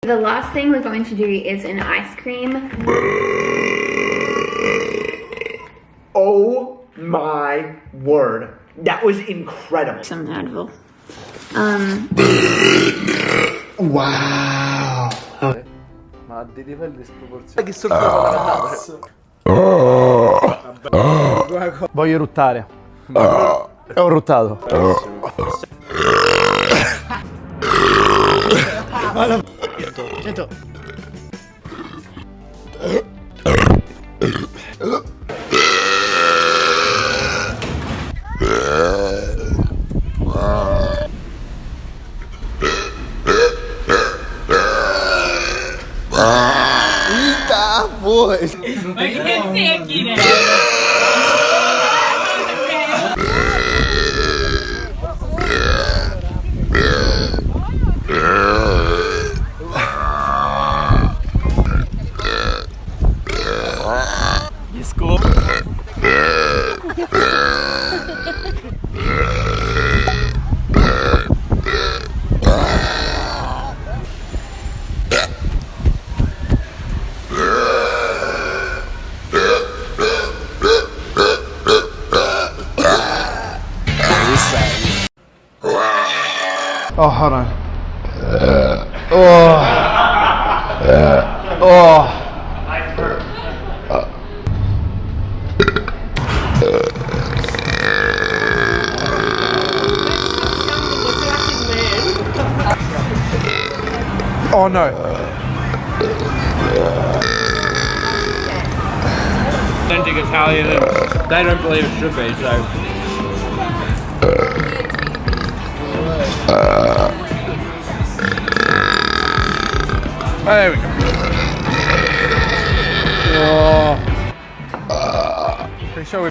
The last thing we're going to do is an ice cream. Oh my word. That was incredible. Some Advil. Wow. Ma a dei livelli sproporzionati. Che sorpresa da Voglio ruttare. Ho ruttato. Sento. Eita, porra! Vai crescer aqui, né? Desculpa. Oh, hold on. Oh no. Authentic Italian, and they don't believe it should be, so. There we go. Pretty sure we.